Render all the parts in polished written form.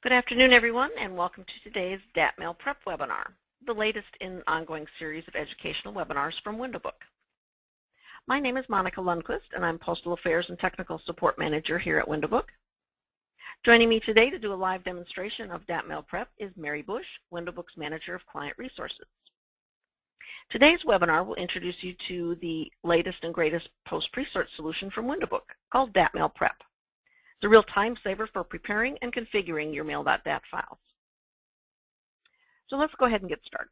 Good afternoon, everyone, and welcome to today's DAT-MAIL Prep webinar, the latest in an ongoing series of educational webinars from WindowBook. My name is Monica Lundquist, and I'm Postal Affairs and Technical Support Manager here at WindowBook. Joining me today to do a live demonstration of DAT-MAIL Prep is Mary Bush, WindowBook's Manager of Client Resources. Today's webinar will introduce you to the latest and greatest post-presort solution from WindowBook called DAT-MAIL Prep. It's a real time saver for preparing and configuring your Mail.dat files. So let's go ahead and get started.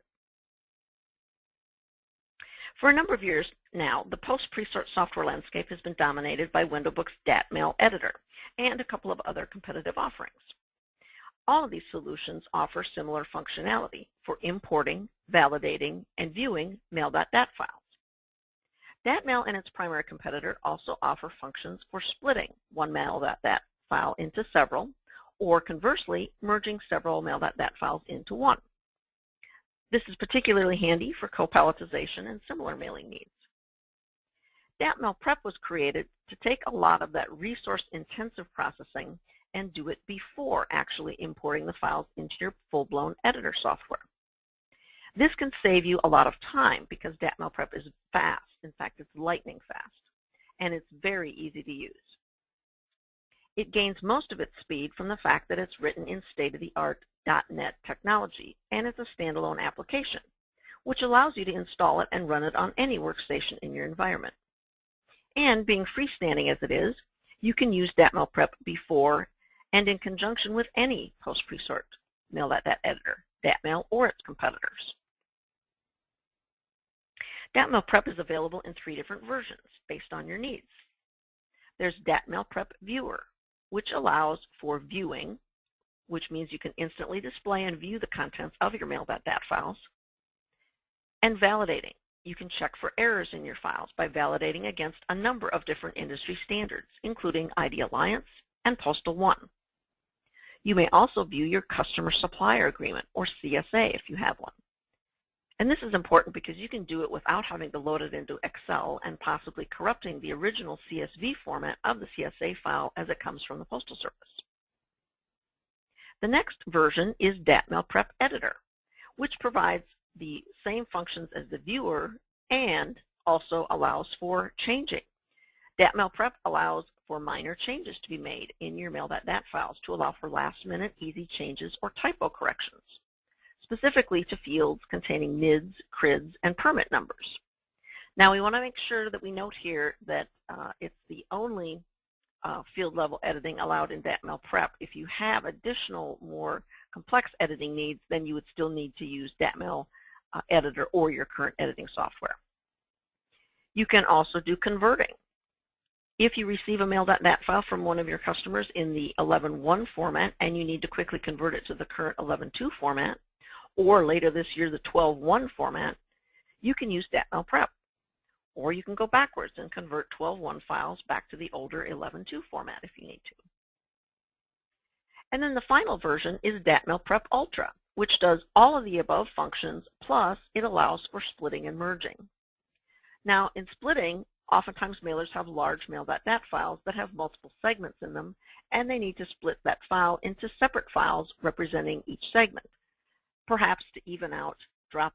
For a number of years now, the post-presort software landscape has been dominated by WindowBook's DAT-MAIL editor and a couple of other competitive offerings. All of these solutions offer similar functionality for importing, validating, and viewing Mail.dat files. DATMAIL and its primary competitor also offer functions for splitting one Mail.dat file into several, or conversely, merging several Mail.dat files into one. This is particularly handy for co-palletization and similar mailing needs. DATMAIL Prep was created to take a lot of that resource-intensive processing and do it before actually importing the files into your full-blown editor software. This can save you a lot of time because DATMAIL Prep is fast. In fact, it's lightning fast, and it's very easy to use. It gains most of its speed from the fact that it's written in state-of-the-art .NET technology, and it's a standalone application, which allows you to install it and run it on any workstation in your environment. And being freestanding as it is, you can use DATMAIL Prep before and in conjunction with any post-presort Mail.dat editor, DATMAIL or its competitors. DATMAIL Prep is available in 3 different versions based on your needs. There's DATMAIL Prep Viewer, which allows for viewing, which means you can instantly display and view the contents of your Mail.dat files, and validating. You can check for errors in your files by validating against a number of different industry standards, including ID Alliance and Postal One. You may also view your Customer Supplier Agreement, or CSA, if you have one. And this is important because you can do it without having to load it into Excel and possibly corrupting the original CSV format of the CSA file as it comes from the Postal Service. The next version is DATMAIL Prep Editor, which provides the same functions as the viewer and also allows for changing. DATMAIL Prep allows for minor changes to be made in your Mail.dat files to allow for last-minute easy changes or typo corrections, specifically to fields containing NIDs, CRIDs, and permit numbers. Now we want to make sure that we note here that it's the only field-level editing allowed in DATMAIL Prep. If you have additional, more complex editing needs, then you would still need to use DATMAIL Editor or your current editing software. You can also do converting. If you receive a Mail.dat file from one of your customers in the 11.1 format and you need to quickly convert it to the current 11.2 format, or later this year the 12.1 format, you can use DATMAIL Prep. Or you can go backwards and convert 12.1 files back to the older 11.2 format if you need to. And then the final version is DATMAIL Prep Ultra, which does all of the above functions, plus it allows for splitting and merging. Now in splitting, oftentimes mailers have large Mail.dat files that have multiple segments in them, and they need to split that file into separate files representing each segment, perhaps to even out drop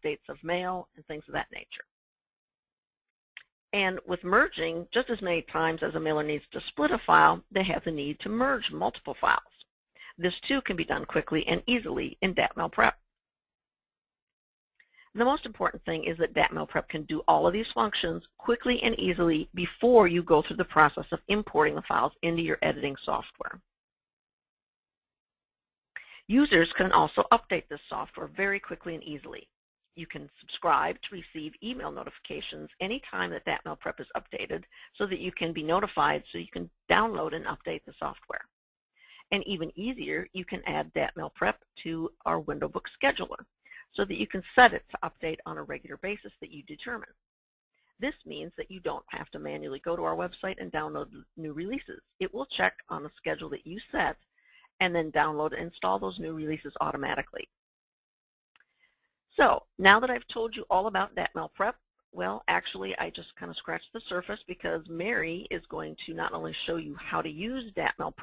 dates of mail and things of that nature. And with merging, just as many times as a mailer needs to split a file, they have the need to merge multiple files. This too can be done quickly and easily in DATMAIL Prep. The most important thing is that DATMAIL Prep can do all of these functions quickly and easily before you go through the process of importing the files into your editing software. Users can also update this software very quickly and easily. You can subscribe to receive email notifications anytime that DATMAIL Prep is updated so that you can be notified so you can download and update the software. And even easier, you can add DATMAIL Prep to our WindowBook scheduler so that you can set it to update on a regular basis that you determine. This means that you don't have to manually go to our website and download new releases. It will check on the schedule that you set and then download and install those new releases automatically. So now that I've told you all about DATMAIL Prep, well, actually, I just kind of scratched the surface because Mary is going to not only show you how to use DATMAIL Prep,